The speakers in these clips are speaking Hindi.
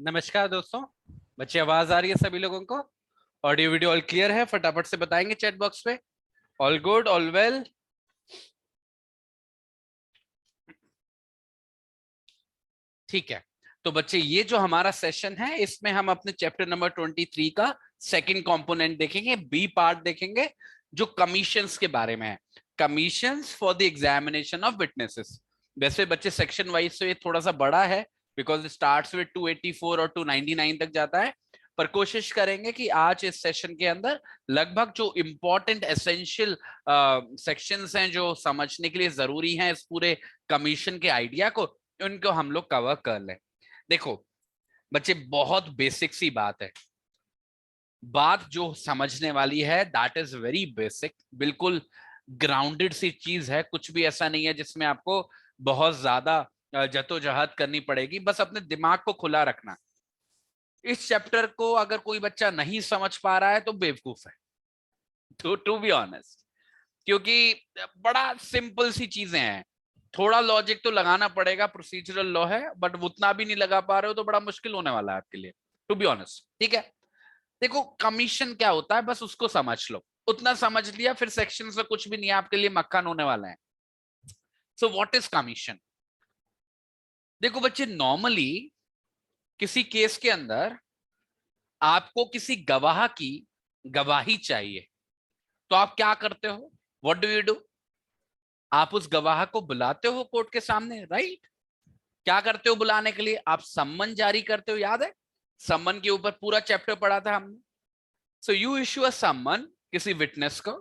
नमस्कार दोस्तों। बच्चे आवाज आ रही है सभी लोगों को? ऑडियो वीडियो ऑल क्लियर है? फटाफट से बताएंगे चैट बॉक्स पे। All good, all well? ठीक है। तो बच्चे, ये जो हमारा सेशन है इसमें हम अपने चैप्टर नंबर 23 का सेकंड कंपोनेंट देखेंगे, बी पार्ट देखेंगे, जो कमीशंस के बारे में है। Commissions for the examination of witnesses. वैसे बच्चे सेक्शन वाइज तो ये थोड़ा सा बड़ा है, बिकॉज स्टार्ट्स विद 284 और 299 तक जाता है। पर कोशिश करेंगे कि आज इस सेशन के अंदर लगभग जो इंपॉर्टेंट एसेंशियल सेक्शंस हैं, जो समझने के लिए जरूरी हैं इस पूरे कमीशन के आइडिया को, उनको हम लोग कवर कर लें। देखो बच्चे, बहुत बेसिक सी बात है। बात जो समझने वाली है दैट इज वेरी बेसिक, बिल्कुल ग्राउंडेड सी चीज है। कुछ भी ऐसा नहीं है जिसमें आपको बहुत ज्यादा जद्दोजहद करनी पड़ेगी। बस अपने दिमाग को खुला रखना। इस चैप्टर को अगर कोई बच्चा नहीं समझ पा रहा है तो बेवकूफ है, टू बी ऑनेस्ट। क्योंकि बड़ा सिंपल सी चीजें हैं। थोड़ा लॉजिक तो लगाना पड़ेगा, प्रोसीजरल लॉ है, बट उतना भी नहीं लगा पा रहे हो तो बड़ा मुश्किल होने वाला है आपके लिए, टू बी ऑनेस्ट। ठीक है। देखो, कमीशन क्या होता है बस उसको समझ लो। उतना समझ लिया, फिर सेक्शन से कुछ भी नहीं है आपके लिए, मक्खन होने वाला है। So what is commission? देखो बच्चे, नॉर्मली किसी केस के अंदर आपको किसी गवाह की गवाही चाहिए, तो आप क्या करते हो? What do you do? आप उस गवाह को बुलाते हो कोर्ट के सामने, राइट? क्या करते हो बुलाने के लिए? आप सम्मन जारी करते हो, याद है? सम्मन के ऊपर पूरा चैप्टर पढ़ा था हमने। सो यू इश्यू अ सम्मन किसी विटनेस को,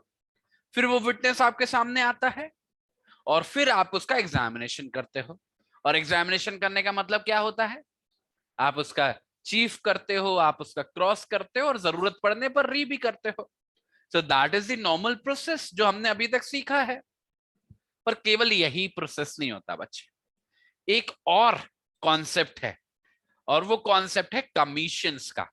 फिर वो विटनेस आपके सामने आता है और फिर आप उसका एग्जामिनेशन करते हो। और एग्जामिनेशन करने का मतलब क्या होता है? आप उसका चीफ करते हो, आप उसका क्रॉस करते हो और जरूरत पड़ने पर री भी करते हो। So that is the normal process जो हमने अभी तक सीखा है। पर केवल यही प्रोसेस नहीं होता बच्चे, एक और कॉन्सेप्ट है, और वो कॉन्सेप्ट है कमीशंस का।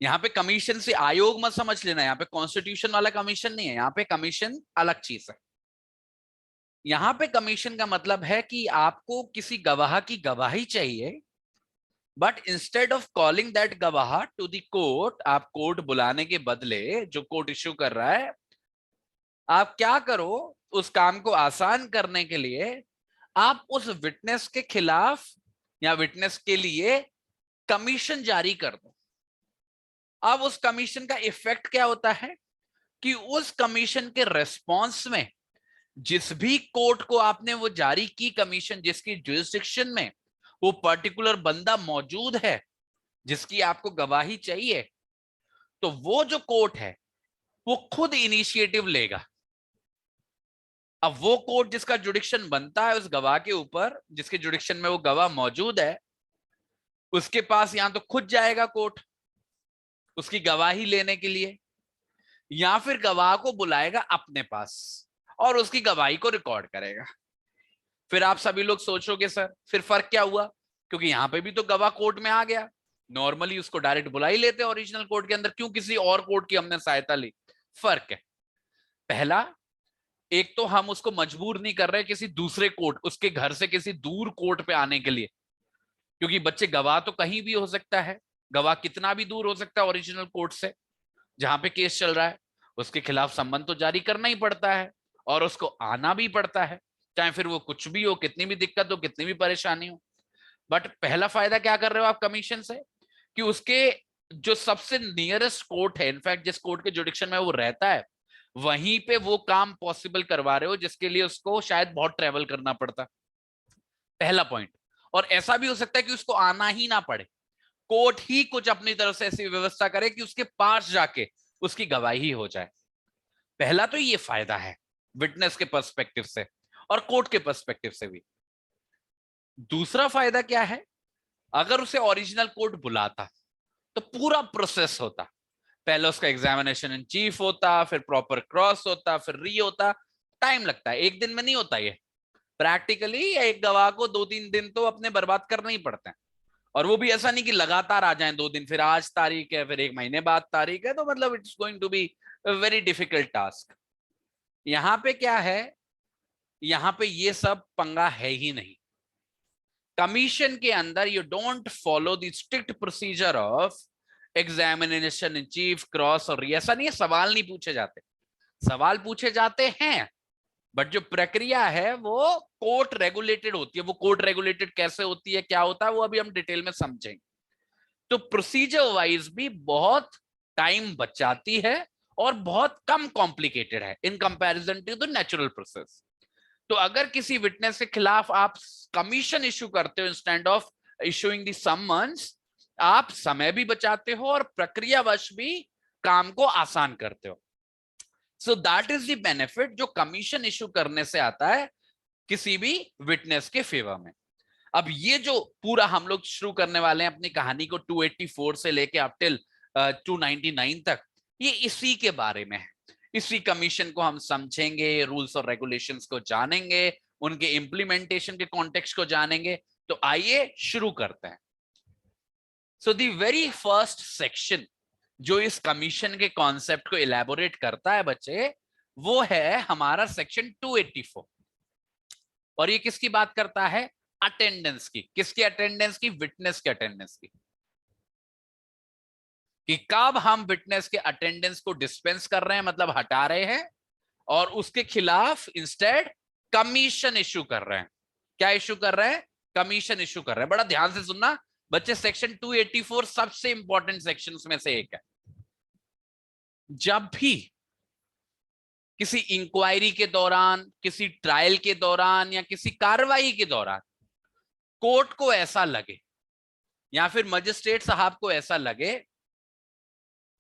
यहाँ पे कमीशन से आयोग मत समझ लेना, यहाँ पे कॉन्स्टिट्यूशन वाला कमीशन नहीं है, यहाँ पे कमीशन अलग चीज है। यहाँ पे कमीशन का मतलब है कि आपको किसी गवाह की गवाही चाहिए, but instead of calling that गवाह टू द कोर्ट, आप कोर्ट बुलाने के बदले, जो कोर्ट इश्यू कर रहा है, आप क्या करो? उस काम को आसान करने के लिए आप उस विटनेस के खिलाफ या विटनेस के लिए कमीशन जारी कर दो। अब उस कमीशन का इफेक्ट क्या होता है कि उस कमीशन के रेस्पॉन्स में जिस भी कोर्ट को आपने वो जारी की कमीशन, जिसकी जुरिस्डिक्शन में वो पर्टिकुलर बंदा मौजूद है जिसकी आपको गवाही चाहिए, तो वो जो कोर्ट है वो खुद इनिशिएटिव लेगा। अब वो कोर्ट जिसका जुडिक्शन बनता है उस गवाह के ऊपर, जिसके जुडिक्शन में वो गवाह मौजूद है, उसके पास या तो खुद जाएगा कोर्ट उसकी गवाही लेने के लिए, या फिर गवाह को बुलाएगा अपने पास और उसकी गवाही को रिकॉर्ड करेगा। फिर आप सभी लोग सोचोगे सर फिर फर्क क्या हुआ? क्योंकि यहां पे भी तो गवाह कोर्ट में आ गया। नॉर्मली उसको डायरेक्ट बुला ही लेते हैं ओरिजिनल कोर्ट के अंदर, क्यों किसी और कोर्ट की हमने सहायता ली? फर्क है, पहला, एक तो हम उसको मजबूर नहीं कर रहे किसी दूसरे कोर्ट, उसके घर से किसी दूर कोर्ट पे आने के लिए। क्योंकि बच्चे, गवाह तो कहीं भी हो सकता है, गवाह कितना भी दूर हो सकता है ओरिजिनल कोर्ट से जहां पे केस चल रहा है। उसके खिलाफ सम्मन तो जारी करना ही पड़ता है और उसको आना भी पड़ता है, चाहे फिर वो कुछ भी हो, कितनी भी दिक्कत हो, कितनी भी परेशानी हो। बट पहला फायदा क्या कर रहे हो आप कमीशन से? कि उसके जो सबसे नियरेस्ट कोर्ट है, इनफैक्ट जिस कोर्ट के जुडिक्शन में वो रहता है, वहीं पे वो काम पॉसिबल करवा रहे हो जिसके लिए उसको शायद बहुत ट्रेवल करना पड़ता। पहला पॉइंट। और ऐसा भी हो सकता है कि उसको आना ही ना पड़े, कोर्ट ही कुछ अपनी तरफ से ऐसी व्यवस्था करे कि उसके पास जाके उसकी गवाही हो जाए। पहला तो ये फायदा है विटनेस के पर्सपेक्टिव से और कोर्ट के पर्सपेक्टिव से भी। दूसरा फायदा क्या है? अगर उसे ओरिजिनल कोर्ट बुलाता तो पूरा प्रोसेस होता। पहले उसका एग्जामिनेशन इन चीफ होता, फिर प्रॉपर क्रॉस होता, फिर री होता। टाइम लगता है, एक दिन में नहीं होता ये। प्रैक्टिकली एक गवाह को 2-3 दिन तो अपने बर्बाद करने ही पड़ते हैं। और वो भी ऐसा नहीं कि लगातार आ जाएं 2 दिन, फिर आज तारीख है फिर 1 महीने बाद तारीख है, तो मतलब it's going to be very difficult task. यहाँ पे क्या है? यहाँ पे ये सब पंगा है ही नहीं। कमीशन के अंदर you don't follow the strict procedure of examination in chief, cross और ऐसा नहीं है सवाल नहीं पूछे जाते, सवाल पूछे जाते हैं, बट जो प्रक्रिया है वो कोर्ट रेगुलेटेड होती है। वो कोर्ट रेगुलेटेड कैसे होती है, क्या होता है, वो अभी हम डिटेल में समझेंगे। तो प्रोसीजर वाइज भी बहुत टाइम बचाती है और बहुत कम कॉम्प्लिकेटेड है in comparison to the natural process. तो अगर किसी विटनेस के खिलाफ आप कमीशन इशू करते हो instead of issuing the summons, आप समय भी बचाते हो और प्रक्रियावश भी काम को आसान करते हो। So that is the benefit जो कमीशन इशू करने से आता है किसी भी विटनेस के फेवर में। अब ये जो पूरा हम लोग शुरू करने वाले हैं अपनी कहानी को 284 से लेके अप टिल 299 तक, ये इसी के बारे में है। इसी कमीशन को हम समझेंगे, रूल्स और रेगुलेशंस को जानेंगे, उनके इंप्लीमेंटेशन के कॉन्टेक्स्ट को जानेंगे। तो आइए शुरू करते हैं। So the very first section जो इस कमीशन के कॉन्सेप्ट को इलेबोरेट करता है बच्चे, वो है हमारा सेक्शन 284। और ये किसकी बात करता है? अटेंडेंस की। किसकी अटेंडेंस की? विटनेस के अटेंडेंस की। कि कब हम विटनेस के अटेंडेंस को डिस्पेंस कर रहे हैं, मतलब हटा रहे हैं, और उसके खिलाफ इंस्टेड कमीशन इशू कर रहे हैं। क्या इशू कर रहे हैं? कमीशन इशू कर रहे हैं। बड़ा ध्यान से सुनना बच्चे, सेक्शन 284 सबसे इंपॉर्टेंट सेक्शंस में से एक है। जब भी किसी इंक्वायरी के दौरान, किसी ट्रायल के दौरान या किसी कार्रवाई के दौरान कोर्ट को ऐसा लगे या फिर मजिस्ट्रेट साहब को ऐसा लगे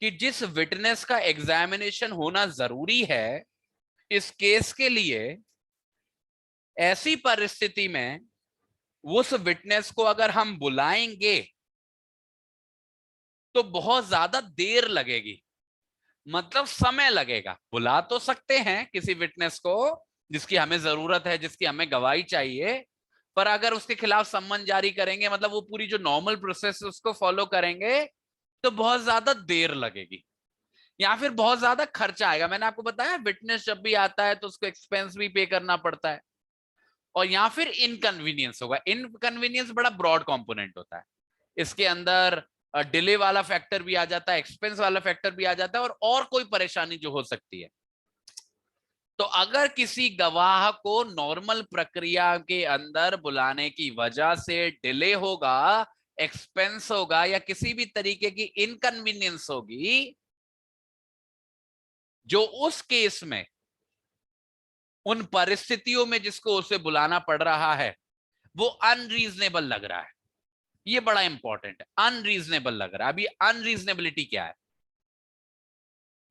कि जिस विटनेस का एग्जामिनेशन होना जरूरी है इस केस के लिए, ऐसी परिस्थिति में उस विटनेस को अगर हम बुलाएंगे तो बहुत ज्यादा देर लगेगी, मतलब समय लगेगा। बुला तो सकते हैं किसी विटनेस को जिसकी हमें जरूरत है, जिसकी हमें गवाही चाहिए, पर अगर उसके खिलाफ सम्मन जारी करेंगे, मतलब वो पूरी जो नॉर्मल प्रोसेस है उसको फॉलो करेंगे, तो बहुत ज्यादा देर लगेगी या फिर बहुत ज्यादा खर्चा आएगा। मैंने आपको बताया विटनेस जब भी आता है तो उसको एक्सपेंस भी पे करना पड़ता है, और या फिर इनकन्वीनियंस होगा। इनकन्वीनियंस बड़ा ब्रॉड कंपोनेंट होता है, इसके अंदर डिले वाला फैक्टर भी आ जाता है, एक्सपेंस वाला फैक्टर भी आ जाता है, और कोई परेशानी जो हो सकती है। तो अगर किसी गवाह को नॉर्मल प्रक्रिया के अंदर बुलाने की वजह से डिले होगा, एक्सपेंस होगा या किसी भी तरीके की इनकन्वीनियंस होगी, जो उस केस में उन परिस्थितियों में जिसको उसे बुलाना पड़ रहा है वो अनरीजनेबल लग रहा है। ये बड़ा इंपॉर्टेंट है, अनरीजनेबल लग रहा है। अभी अनरीजनेबिलिटी क्या है?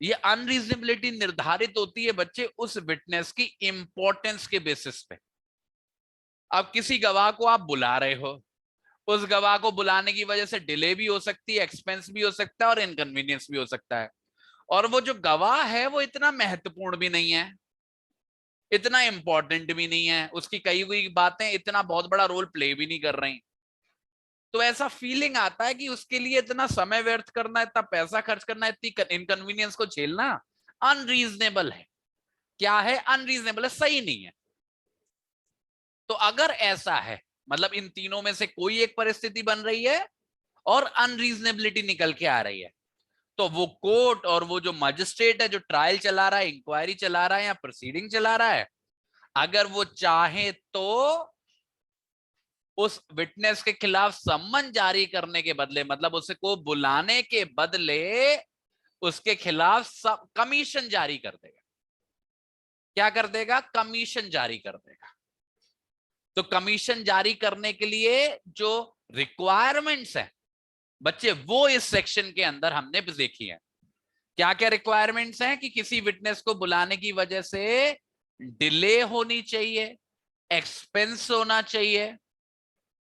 ये अनरीजनेबिलिटी निर्धारित होती है बच्चे उस विटनेस की इंपॉर्टेंस के बेसिस पे। अब किसी गवाह को आप बुला रहे हो, उस गवाह को बुलाने की वजह से डिले भी हो सकती है, एक्सपेंस भी हो सकता है और इनकन्वीनियंस भी हो सकता है। और वो जो गवाह है वो इतना महत्वपूर्ण भी नहीं है, इतना इंपॉर्टेंट भी नहीं है, उसकी कई हुई बातें इतना बहुत बड़ा रोल प्ले भी नहीं कर रही। तो ऐसा फीलिंग आता है कि उसके लिए इतना समय व्यर्थ करना, इतना पैसा खर्च करना, इतनी इनकन्वीनियंस को झेलना अनरीजनेबल है। क्या है? अनरीजनेबल है, सही नहीं है। तो अगर ऐसा है, मतलब इन तीनों में से कोई एक परिस्थिति बन रही है और अनरीजनेबिलिटी निकल के आ रही है, तो वो कोर्ट और वो जो मजिस्ट्रेट है जो ट्रायल चला रहा है, इंक्वायरी चला रहा है या प्रोसीडिंग चला रहा है, अगर वो चाहे तो उस विटनेस के खिलाफ सम्मन जारी करने के बदले, मतलब उसको बुलाने के बदले उसके खिलाफ कमीशन जारी कर देगा। क्या कर देगा? कमीशन जारी कर देगा। तो कमीशन जारी करने के लिए जो रिक्वायरमेंट्स है बच्चे, वो इस सेक्शन के अंदर हमने देखी है। क्या क्या रिक्वायरमेंट्स हैं? कि किसी विटनेस को बुलाने की वजह से डिले होनी चाहिए, एक्सपेंस होना चाहिए,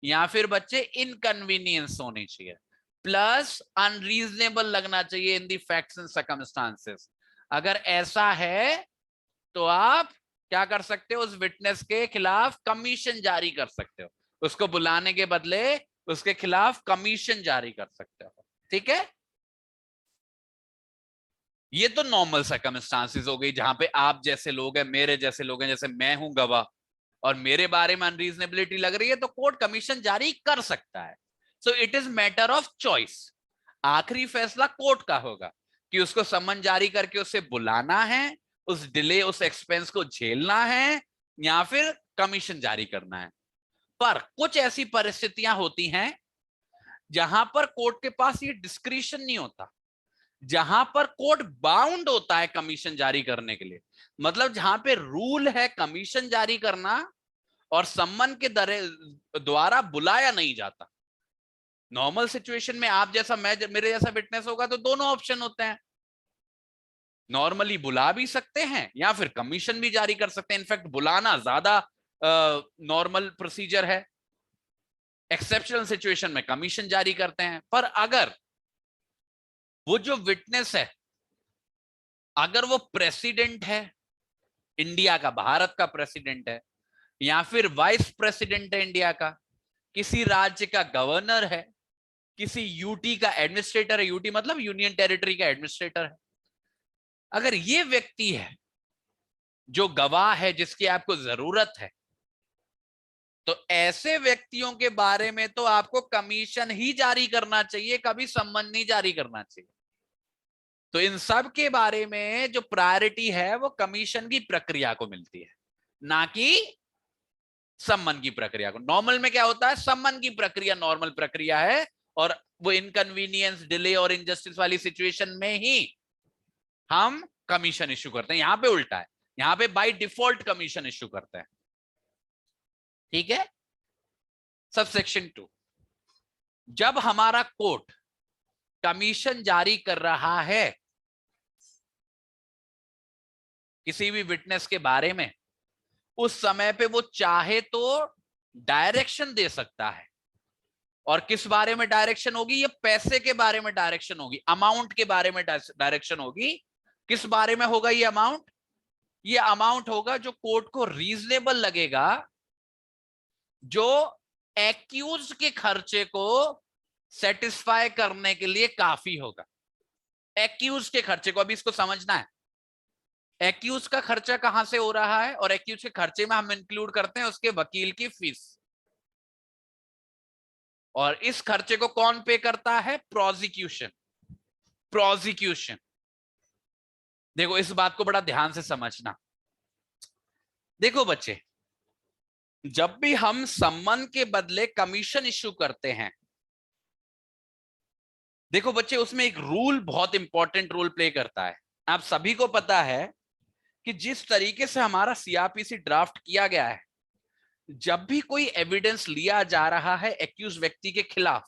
या फिर बच्चे इनकन्वीनियंस होनी चाहिए, प्लस अनरीजनेबल लगना चाहिए इन दी फैक्ट्स एंड सर्कमस्टांसेस। अगर ऐसा है तो आप क्या कर सकते हो? उस विटनेस के खिलाफ कमीशन जारी कर सकते हो, उसको बुलाने के बदले उसके खिलाफ कमीशन जारी कर सकते हो। ठीक है, ये तो नॉर्मल सर्कमस्टांसेस हो गई जहां पे आप जैसे लोग हैं, मेरे जैसे लोग हैं, जैसे मैं हूं गवाह और मेरे बारे में अनरीजनेबिलिटी लग रही है तो कोर्ट कमीशन जारी कर सकता है। So it is matter of choice. आखिरी फैसला कोर्ट का होगा कि उसको सम्मन जारी करके उसे बुलाना है, उस डिले उस एक्सपेंस को झेलना है, या फिर कमीशन जारी करना है। पर कुछ ऐसी परिस्थितियां होती हैं जहां पर कोर्ट के पास ये डिस्क्रिशन नहीं होता, जहां पर कोर्ट बाउंड होता है कमीशन जारी करने के लिए। मतलब जहां पे रूल है कमीशन जारी करना और सम्मन के द्वारा बुलाया नहीं जाता। नॉर्मल सिचुएशन में आप जैसा मैं मेरे जैसा विटनेस होगा तो दोनों ऑप्शन होते हैं, नॉर्मली बुला भी सकते हैं या फिर कमीशन भी जारी कर सकते हैं। इनफैक्ट बुलाना ज्यादा नॉर्मल प्रोसीजर है, एक्सेप्शनल सिचुएशन में कमीशन जारी करते हैं। पर अगर वो जो विटनेस है अगर वो प्रेसिडेंट है इंडिया का, भारत का प्रेसिडेंट है, या फिर वाइस प्रेसिडेंट है इंडिया का, किसी राज्य का गवर्नर है, किसी यूटी का एडमिनिस्ट्रेटर है, यूटी मतलब यूनियन टेरिटरी का एडमिनिस्ट्रेटर है, अगर ये व्यक्ति है जो गवाह है जिसकी आपको जरूरत है, तो ऐसे व्यक्तियों के बारे में तो आपको कमीशन ही जारी करना चाहिए, कभी सम्मन नहीं जारी करना चाहिए। तो इन सब के बारे में जो प्रायोरिटी है वो कमीशन की प्रक्रिया को मिलती है, ना कि सम्मन की प्रक्रिया को। नॉर्मल में क्या होता है, सम्मन की प्रक्रिया नॉर्मल प्रक्रिया है और वो इनकन्वीनियंस डिले और इनजस्टिस वाली सिचुएशन में ही हम कमीशन इश्यू करते हैं। यहां पे उल्टा है, यहां पे बाय डिफॉल्ट कमीशन इश्यू करते हैं। ठीक है। सबसेक्शन 2, जब हमारा कोर्ट कमीशन जारी कर रहा है किसी भी विटनेस के बारे में, उस समय पे वो चाहे तो डायरेक्शन दे सकता है। और किस बारे में डायरेक्शन होगी, ये पैसे के बारे में डायरेक्शन होगी, अमाउंट के बारे में डायरेक्शन होगी। किस बारे में होगा ये अमाउंट, ये अमाउंट होगा जो कोर्ट को रीजनेबल लगेगा, जो एक्यूज के खर्चे को सेटिस्फाई करने के लिए काफी होगा। एक्यूज के खर्चे को, अभी इसको समझना है, एक्यूज का खर्चा कहां से हो रहा है, और एक्यूज के खर्चे में हम इंक्लूड करते हैं उसके वकील की फीस। और इस खर्चे को कौन पे करता है, प्रोसिक्यूशन। प्रोसिक्यूशन, देखो इस बात को बड़ा ध्यान से समझना। देखो बच्चे, जब भी हम सम्मन के बदले कमीशन इश्यू करते हैं, देखो बच्चे उसमें एक रूल बहुत इंपॉर्टेंट रोल प्ले करता है। आप सभी को पता है कि जिस तरीके से हमारा सीआरपीसी ड्राफ्ट किया गया है, जब भी कोई एविडेंस लिया जा रहा है एक्यूज व्यक्ति के खिलाफ,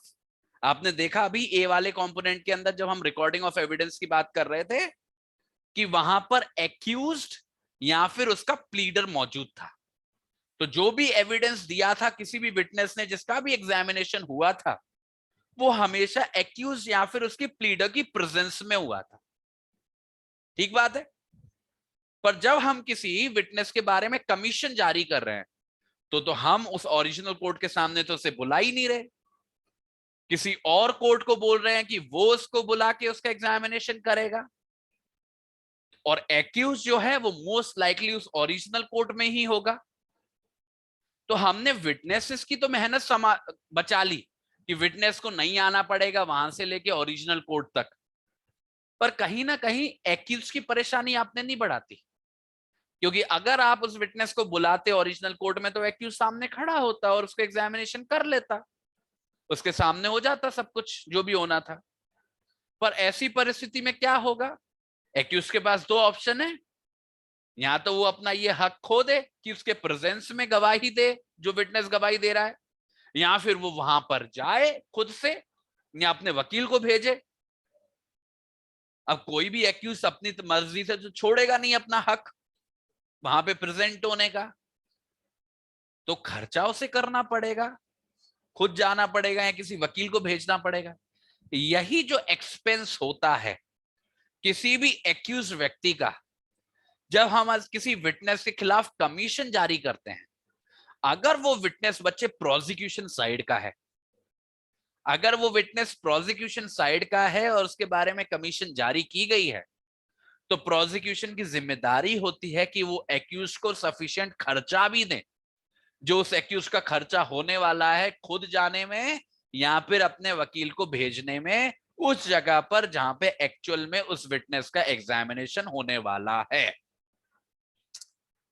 आपने देखा अभी ए वाले कंपोनेंट के अंदर जब हम रिकॉर्डिंग ऑफ एविडेंस की बात कर रहे थे कि वहां पर एक्यूज्ड या फिर उसका प्लीडर मौजूद था। तो जो भी एविडेंस दिया था किसी भी विटनेस ने, जिसका भी एग्जामिनेशन हुआ था, वो हमेशा एक्यूज या फिर उसकी प्लीडर की प्रेजेंस में हुआ था। ठीक बात है। पर जब हम किसी विटनेस के बारे में कमीशन जारी कर रहे हैं तो हम उस ओरिजिनल कोर्ट के सामने तो उसे बुला ही नहीं रहे, किसी और कोर्ट को बोल रहे हैं कि वो उसको बुला के उसका एग्जामिनेशन करेगा। और एक्यूज जो है वो मोस्ट लाइकली उस ओरिजिनल कोर्ट में ही होगा। तो हमने विटनेसेस की तो मेहनत बचा ली कि विटनेस को नहीं आना पड़ेगा वहां से लेके ओरिजिनल कोर्ट तक, पर कहीं ना कहीं एक्यूज की परेशानी आपने नहीं बढ़ाती, क्योंकि अगर आप उस विटनेस को बुलाते ओरिजिनल कोर्ट में तो एक्यूज सामने खड़ा होता और उसको एग्जामिनेशन कर लेता, उसके सामने हो जाता सब कुछ जो भी होना था। पर ऐसी परिस्थिति में क्या होगा, एक्यूज के पास दो ऑप्शन है, या तो वो अपना ये हक खो दे कि उसके प्रेजेंस में गवाही दे जो विटनेस गवाही दे रहा है, या फिर वो वहां पर जाए खुद से या अपने वकील को भेजे। अब कोई भी एक्यूज अपनी मर्जी से तो छोड़ेगा नहीं अपना हक वहां पे प्रेजेंट होने का, तो खर्चा उसे करना पड़ेगा, खुद जाना पड़ेगा या किसी वकील को भेजना पड़ेगा। यही जो एक्सपेंस होता है किसी भी एक्यूज व्यक्ति का, जब हम किसी विटनेस के खिलाफ कमीशन जारी करते हैं, अगर वो विटनेस बच्चे प्रोसिक्यूशन साइड का है, अगर वो विटनेस प्रोसिक्यूशन साइड का है और उसके बारे में कमीशन जारी की गई है, तो प्रोसिक्यूशन की जिम्मेदारी होती है कि वो एक्यूज को सफिशिएंट खर्चा भी दें जो उस एक्यूज का खर्चा होने वाला है खुद जाने में या फिर अपने वकील को भेजने में उस जगह पर जहां पे एक्चुअल में उस विटनेस का एग्जामिनेशन होने वाला है।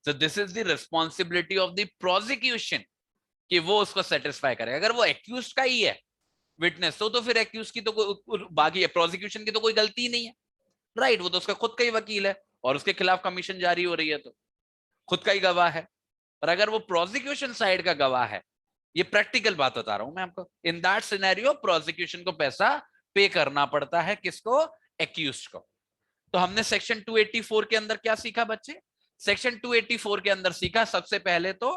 So this is the responsibility of the prosecution कि वो उसको सेटिस्फाई करे। अगर वो एक्यूज का ही है विटनेस तो फिर एक्यूज की तो बाकी प्रोसिक्यूशन की तो कोई गलती नहीं है, राइट? वो तो उसका खुद का ही वकील है और उसके खिलाफ कमीशन जारी हो रही है तो खुद का ही गवाह है। पर अगर वो प्रोसिक्यूशन साइड का गवाह है, ये प्रैक्टिकल बात बता रहा हूं मैं आपको, इन दैट सिनेरियो प्रोसिक्यूशन को पैसा पे करना पड़ता है, किसको? एक्यूज को। तो हमने सेक्शन 284 के अंदर क्या सीखा बच्चे? सेक्शन 284 के अंदर सीखा सबसे पहले तो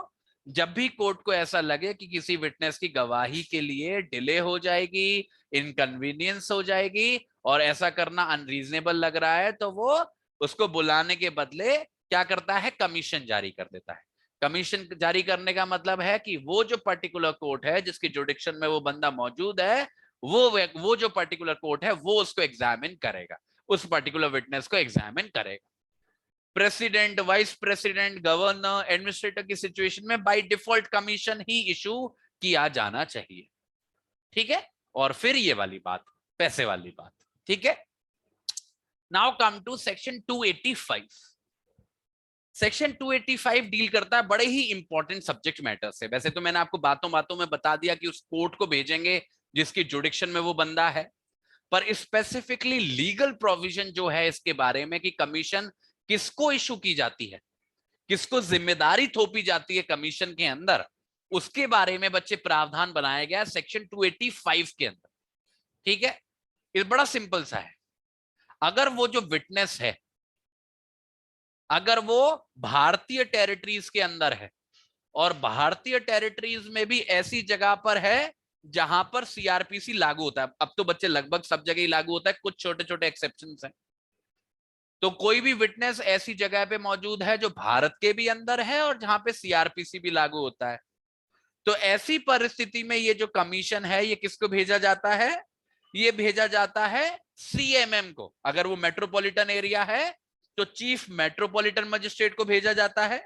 जब भी कोर्ट को ऐसा लगे कि किसी विटनेस की गवाही के लिए डिले हो जाएगी, इनकन्वीनियंस हो जाएगी और ऐसा करना अनरीजनेबल लग रहा है, तो वो उसको बुलाने के बदले क्या करता है? कमीशन जारी कर देता है। कमीशन जारी करने का मतलब है कि वो जो पर्टिकुलर कोर्ट है जिसकी जुडिक्शन में वो बंदा मौजूद है, वो जो पर्टिकुलर कोर्ट है वो उसको एग्जामिन करेगा, उस पर्टिकुलर विटनेस को एग्जामिन करेगा। President, vice president, governor, administrator की सिचुएशन में by default commission he issue किया जाना चाहिए, ठीक है? और फिर ये वाली बात, पैसे वाली बात, ठीक है? Now come to section 285। Section 285 deal करता है बड़े ही इंपॉर्टेंट सब्जेक्ट मैटर से। वैसे तो मैंने आपको बातों बातों में बता दिया कि उस कोर्ट को भेजेंगे जिसकी जुडिक्शन में वो बंदा है, पर स्पेसिफिकली लीगल प्रोविजन जो है इसके बारे में कि कमीशन किसको इशू की जाती है, किसको जिम्मेदारी थोपी जाती है कमीशन के अंदर, उसके बारे में बच्चे प्रावधान बनाया गया सेक्शन 285 के अंदर, ठीक है? ये बड़ा सिंपल सा है। अगर वो जो विटनेस है, अगर वो भारतीय टेरिटरीज के अंदर है और भारतीय टेरिटरीज में भी ऐसी जगह पर है जहां पर सीआरपीसी लागू होता है, अब तो बच्चे लगभग सब जगह ही लागू होता है, कुछ छोटे छोटे एक्सेप्शंस हैं, तो कोई भी विटनेस ऐसी जगह पे मौजूद है जो भारत के भी अंदर है और जहां पे सीआरपीसी भी लागू होता है, तो ऐसी परिस्थिति में ये जो कमीशन है ये किसको भेजा जाता है? ये भेजा जाता है सीएमएम को। अगर वो मेट्रोपॉलिटन एरिया है तो चीफ मेट्रोपॉलिटन मजिस्ट्रेट को भेजा जाता है,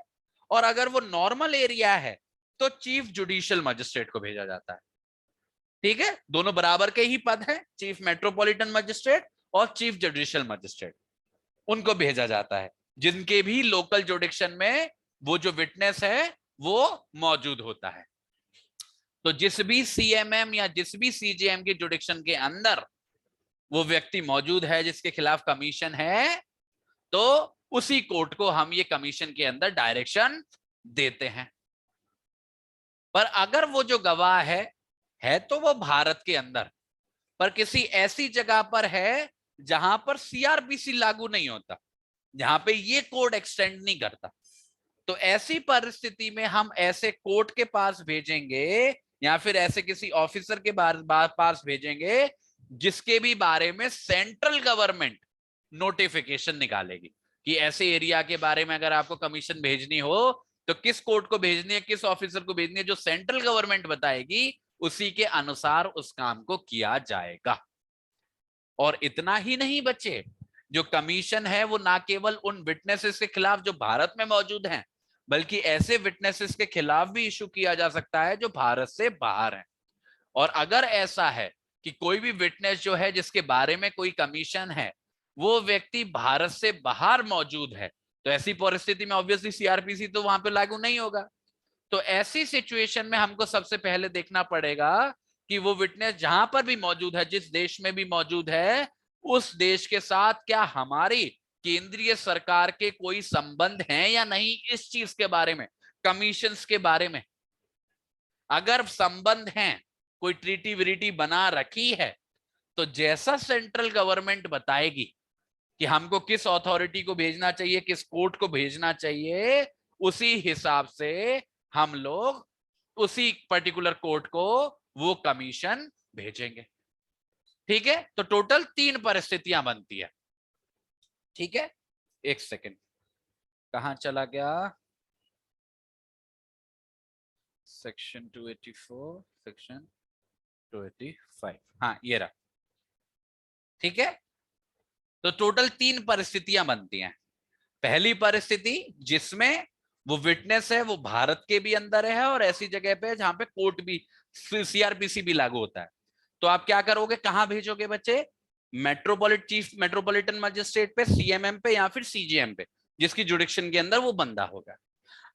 और अगर वो नॉर्मल एरिया है तो चीफ जुडिशियल मजिस्ट्रेट को भेजा जाता है, ठीक है? दोनों बराबर के ही पद हैं, चीफ मेट्रोपॉलिटन मजिस्ट्रेट और चीफ जुडिशियल मजिस्ट्रेट, उनको भेजा जाता है जिनके भी लोकल जुडिक्शन में वो जो विटनेस है वो मौजूद होता है। तो जिस भी सीएमएम या जिस भी सीजेएम की जुडिक्शन के अंदर वो व्यक्ति मौजूद है जिसके खिलाफ कमीशन है, तो उसी कोर्ट को हम ये कमीशन के अंदर डायरेक्शन देते हैं। पर अगर वो जो गवाह है तो वो भारत के अंदर, पर किसी ऐसी जगह पर है जहां पर सीआरपीसी लागू नहीं होता, जहां पे ये कोड एक्सटेंड नहीं करता, तो ऐसी परिस्थिति में हम ऐसे कोर्ट के पास भेजेंगे या फिर ऐसे किसी ऑफिसर के पास भेजेंगे जिसके भी बारे में सेंट्रल गवर्नमेंट नोटिफिकेशन निकालेगी कि ऐसे एरिया के बारे में अगर आपको कमीशन भेजनी हो तो किस कोर्ट को भेजनी है, किस ऑफिसर को भेजनी है, जो सेंट्रल गवर्नमेंट बताएगी उसी के अनुसार उस काम को किया जाएगा। और इतना ही नहीं बच्चे, जो कमीशन है वो ना केवल उन विटनेसेस के खिलाफ जो भारत में मौजूद हैं, बल्कि ऐसे विटनेसेस के खिलाफ भी इशू किया जा सकता है जो भारत से बाहर हैं। और अगर ऐसा है कि कोई भी विटनेस जो है जिसके बारे में कोई कमीशन है वो व्यक्ति भारत से बाहर मौजूद है, तो ऐसी परिस्थिति में ऑब्वियसली सीआरपीसी तो वहां पे लागू नहीं होगा। तो ऐसी सिचुएशन में हमको सबसे पहले देखना पड़ेगा कि वो विटनेस जहां पर भी मौजूद है, जिस देश में भी मौजूद है, उस देश के साथ क्या हमारी केंद्रीय सरकार के कोई संबंध हैं या नहीं, इस चीज के बारे में, कमीशंस के बारे में। अगर संबंध हैं, कोई ट्रीटी विरीटी बना रखी है, तो जैसा सेंट्रल गवर्नमेंट बताएगी कि हमको किस अथॉरिटी को भेजना चाहिए, किस कोर्ट को भेजना चाहिए, उसी हिसाब से हम लोग उसी पर्टिकुलर कोर्ट को वो कमीशन भेजेंगे, ठीक है? तो टोटल 3 परिस्थितियां बनती है, ठीक है? एक सेकेंड, कहां चला गया? सेक्शन 284, सेक्शन 285, हाँ ये रहा, ठीक है? तो टोटल 3 परिस्थितियां बनती हैं। पहली परिस्थिति जिसमें वो विटनेस है वो भारत के भी अंदर है और ऐसी जगह पे जहां पे कोर्ट भी, सीआरपीसी भी लागू होता है। तो आप क्या करोगे, कहां भेजोगे बच्चे, मेट्रोपॉलिटन मजिस्ट्रेट पे, सीएमएम पे या फिर सीजीएम पे, जिसकी जुडिक्शन के अंदर वो बंदा होगा।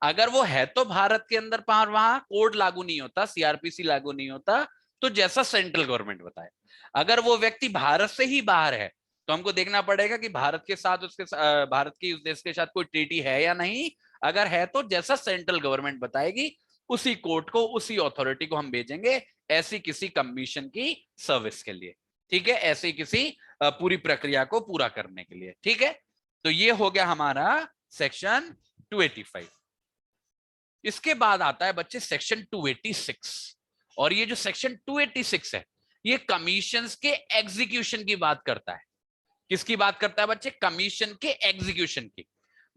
अगर वो है तो भारत के अंदर, वहां कोड लागू नहीं होता, सीआरपीसी लागू नहीं होता, तो जैसा सेंट्रल गवर्नमेंट बताए। अगर वो व्यक्ति भारत से ही बाहर है तो हमको देखना पड़ेगा कि भारत के साथ भारत की उस देश के साथ कोई ट्रीटी है या नहीं। अगर है तो जैसा सेंट्रल गवर्नमेंट बताएगी उसी कोर्ट को, उसी अथॉरिटी को हम भेजेंगे ऐसी किसी कमीशन की सर्विस के लिए। ठीक है, ऐसी किसी पूरी प्रक्रिया को पूरा करने के लिए। ठीक है, तो ये हो गया हमारा सेक्शन 285। इसके बाद आता है बच्चे सेक्शन 286, और ये जो सेक्शन 286 है ये कमीशंस के एग्जीक्यूशन की बात करता है। किसकी बात करता है बच्चे, कमीशन के एग्जीक्यूशन की।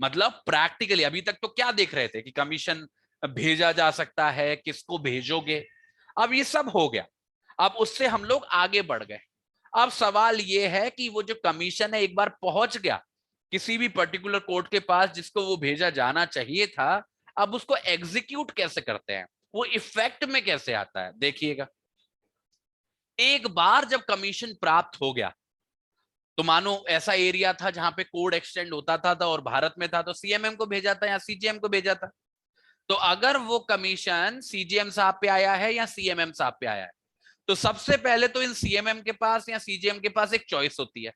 मतलब प्रैक्टिकली अभी तक तो क्या देख रहे थे कि कमीशन भेजा जा सकता है, किसको भेजोगे, अब ये सब हो गया। अब उससे हम लोग आगे बढ़ गए। अब सवाल ये है कि वो जो कमीशन है एक बार पहुंच गया किसी भी पर्टिकुलर कोर्ट के पास जिसको वो भेजा जाना चाहिए था, अब उसको एग्जीक्यूट कैसे करते हैं, वो इफेक्ट में कैसे आता है। देखिएगा, एक बार जब कमीशन प्राप्त हो गया तो मानो ऐसा एरिया था जहां पे कोड एक्सटेंड होता था और भारत में था, तो सीएमएम को भेजा था या सीजीएम को भेजा था। तो अगर वो कमीशन सीजीएम साहब पे आया है या सीएमएम साहब पे आया है, तो सबसे पहले तो इन सीएमएम के पास या सीजीएम के पास एक चॉइस होती है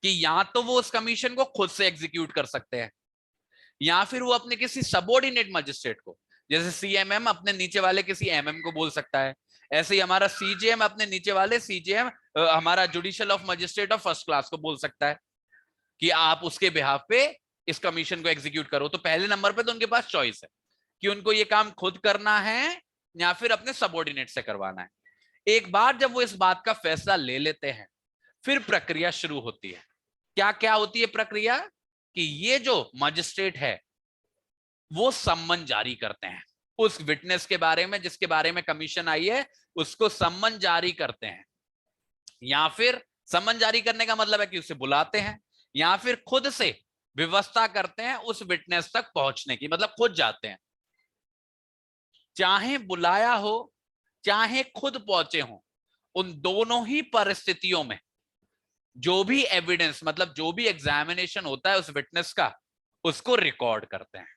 कि या तो वो उस कमीशन को खुद से एग्जीक्यूट कर सकते हैं, या फिर वो अपने किसी सबऑर्डिनेट मजिस्ट्रेट को, जैसे सीएमएम अपने नीचे वाले किसी एमएम को बोल सकता है, ऐसे ही हमारा सीजीएम अपने नीचे वाले सीजीएम, हमारा judicial of magistrate of first class को बोल सकता है कि आप उसके बिहाफ पे इस कमीशन को एग्जीक्यूट करो। तो पहले नंबर पे तो उनके पास चॉइस है कि उनको ये काम खुद करना है या फिर अपने सबऑर्डिनेट से करवाना है। एक बार जब वो इस बात का फैसला ले लेते हैं, फिर प्रक्रिया शुरू होती है। क्या क्या होती है प्रक्रिया, कि ये जो मजिस्ट्रेट है वो सम्मन जारी करते हैं उस विटनेस के बारे में जिसके बारे में कमीशन आई है, उसको सम्मन जारी करते हैं। या फिर सम्मन जारी करने का मतलब है कि उसे बुलाते हैं, या फिर खुद से व्यवस्था करते हैं उस विटनेस तक पहुंचने की, मतलब खुद जाते हैं। चाहे बुलाया हो चाहे खुद पहुंचे हो, उन दोनों ही परिस्थितियों में जो भी एविडेंस, मतलब जो भी एग्जामिनेशन होता है उस विटनेस का, उसको रिकॉर्ड करते हैं,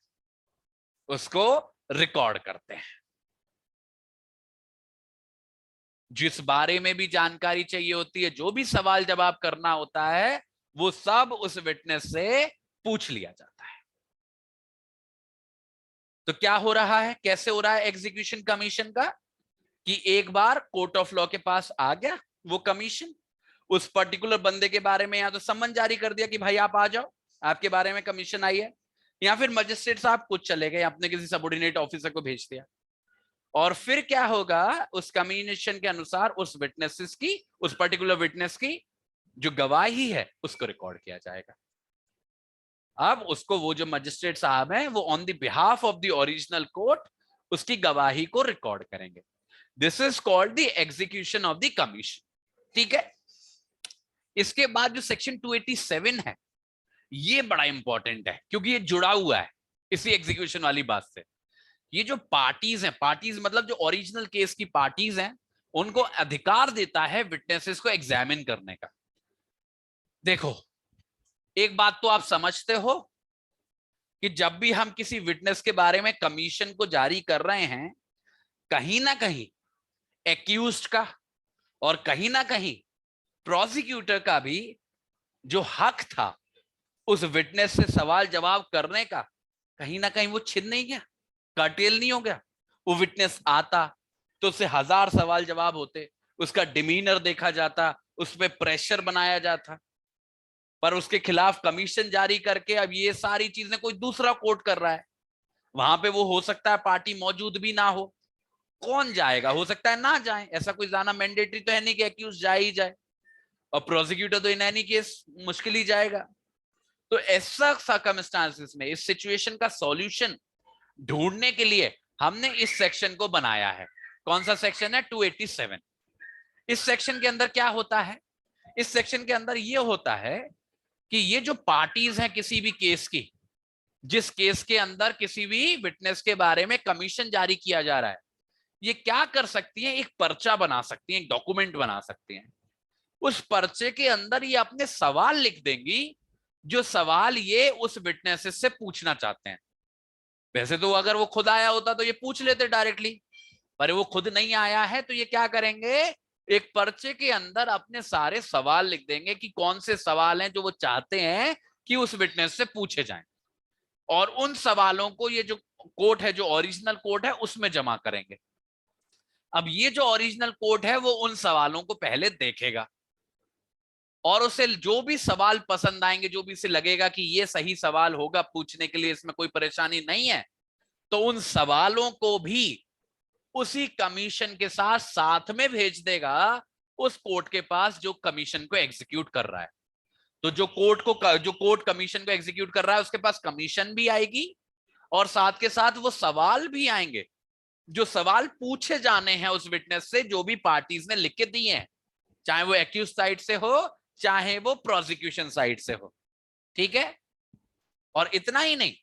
उसको रिकॉर्ड करते हैं। जिस बारे में भी जानकारी चाहिए होती है, जो भी सवाल जवाब करना होता है, वो सब उस विटनेस से पूछ लिया जाता है। तो क्या हो रहा है, कैसे हो रहा है एग्जीक्यूशन कमीशन का, कि एक बार कोर्ट ऑफ लॉ के पास आ गया वो कमीशन, उस पर्टिकुलर बंदे के बारे में या तो सम्मन जारी कर दिया कि भाई आप आ जाओ, आपके बारे में कमीशन आई है, या फिर मजिस्ट्रेट साहब खुद चले गए, अपने किसी सबऑर्डिनेट ऑफिसर को भेज दिया। और फिर क्या होगा, उस कम्युनिकेशन के अनुसार उस विटनेसेस की, उस पर्टिकुलर विटनेस की जो गवाही है उसको रिकॉर्ड किया जाएगा। अब उसको वो जो मजिस्ट्रेट साहब हैं वो on the behalf of the original court उसकी गवाही को रिकॉर्ड करेंगे। This is called the execution of the commission. ठीक है, इसके बाद जो सेक्शन 287 है ये बड़ा इंपॉर्टेंट है क्योंकि ये जुड़ा हुआ है इसी एग्जीक्यूशन वाली बात से। ये जो पार्टीज हैं, पार्टीज मतलब जो ओरिजिनल केस की पार्टीज हैं, उनको अधिकार देता है विटनेसेस को एग्जामिन करने का। देखो, एक बात तो आप समझते हो कि जब भी हम किसी विटनेस के बारे में कमीशन को जारी कर रहे हैं, कहीं ना कहीं एक्यूज्ड का और कहीं ना कहीं प्रोसिक्यूटर का भी जो हक था उस विटनेस से सवाल जवाब करने का, कहीं ना कहीं वो छिन नहीं गया, कर्टेल नहीं हो गया। वो विटनेस आता तो उससे 1000 सवाल जवाब होते, उसका डिमीनर देखा जाता, उस पर प्रेशर बनाया जाता, पर उसके खिलाफ कमीशन जारी करके अब ये सारी चीजें कोई दूसरा कोर्ट कर रहा है, वहां पे वो हो सकता है पार्टी मौजूद भी ना हो, कौन जाएगा, हो सकता है ना जाए, ऐसा कोई जाना मैंडेटरी तो है नहीं कि एक्यूज जाए ही जाए, और प्रोसिक्यूटर तो इन एनी केस मुश्किल ही जाएगा। तो ऐसा सर्कमस्टांसेस में इस सिचुएशन का सॉल्यूशन ढूंढने के लिए हमने इस सेक्शन को बनाया है। कौन सा सेक्शन है, 287। इस सेक्शन के अंदर क्या होता है, इस सेक्शन के अंदर यह होता है कि ये जो पार्टीज हैं किसी भी केस की, जिस केस के अंदर किसी भी विटनेस के बारे में कमीशन जारी किया जा रहा है, ये क्या कर सकती है, एक पर्चा बना सकती है, एक डॉक्यूमेंट बना सकती हैं। उस पर्चे के अंदर ये अपने सवाल लिख देंगी, जो सवाल ये उस विटनेसेस से पूछना चाहते हैं। वैसे तो अगर वो खुद आया होता तो ये पूछ लेते डायरेक्टली, पर वो खुद नहीं आया है, तो ये क्या करेंगे, एक पर्चे के अंदर अपने सारे सवाल लिख देंगे कि कौन से सवाल हैं जो वो चाहते हैं कि उस विटनेस से पूछे जाएं, और उन सवालों को ये जो कोर्ट है, जो ओरिजिनल कोर्ट है, उसमें जमा करेंगे। अब ये जो ओरिजिनल कोर्ट है वो उन सवालों को पहले देखेगा, और उसे जो भी सवाल पसंद आएंगे, जो भी इसे लगेगा कि ये सही सवाल होगा पूछने के लिए, इसमें कोई परेशानी नहीं है, तो उन सवालों को भी उसी कमीशन के साथ साथ में भेज देगा उस कोर्ट के पास जो कमीशन को एग्जीक्यूट कर रहा है। तो जो कोर्ट कमीशन को एग्जीक्यूट कर रहा है, उसके पास कमीशन भी आएगी, और साथ के साथ वो सवाल भी आएंगे, जो सवाल पूछे जाने हैं उस विटनेस से, जो भी पार्टीज ने लिख के दिए हैं, चाहे वो एक्यूज साइड से हो, चाहे वो प्रोसिक्यूशन साइड से हो। ठीक है, और इतना ही नहीं,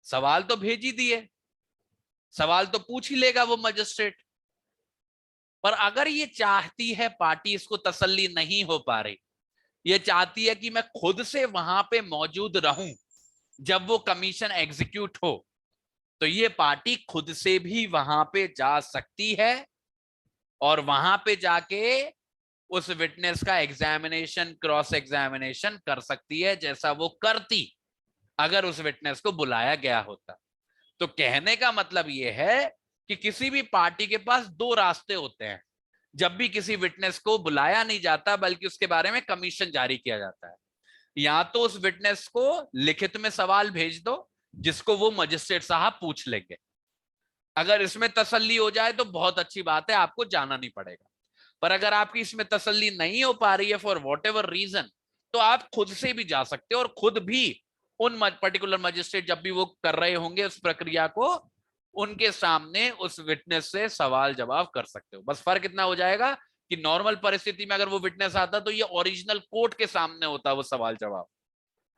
सवाल तो भेज ही दिए, सवाल तो पूछ ही लेगा वो मजिस्ट्रेट, पर अगर ये चाहती है पार्टी, इसको तसल्ली नहीं हो पा रही, ये चाहती है कि मैं खुद से वहां पे मौजूद रहूं जब वो कमीशन एग्जीक्यूट हो, तो ये पार्टी खुद से भी वहां पे जा सकती है, और वहां पे जाके उस विटनेस का एग्जामिनेशन, क्रॉस एग्जामिनेशन कर सकती है, जैसा वो करती अगर उस विटनेस को बुलाया गया होता। तो कहने का मतलब ये है कि किसी भी पार्टी के पास दो रास्ते होते हैं जब भी किसी विटनेस को बुलाया नहीं जाता बल्कि उसके बारे में कमीशन जारी किया जाता है। या तो उस विटनेस को लिखित में सवाल भेज दो जिसको वो मजिस्ट्रेट साहब पूछ लेंगे, अगर इसमें तसल्ली हो जाए तो बहुत अच्छी बात है, आपको जाना नहीं पड़ेगा। पर अगर आपकी इसमें तसल्ली नहीं हो पा रही है फॉर वॉट एवर रीजन, तो आप खुद से भी जा सकते हो, और खुद भी उन पर्टिकुलर मजिस्ट्रेट जब भी वो कर रहे होंगे उस प्रक्रिया को, उनके सामने उस विटनेस से सवाल जवाब कर सकते हो। बस फर्क इतना हो जाएगा कि नॉर्मल परिस्थिति में अगर वो विटनेस आता तो ये ओरिजिनल कोर्ट के सामने होता वो सवाल जवाब,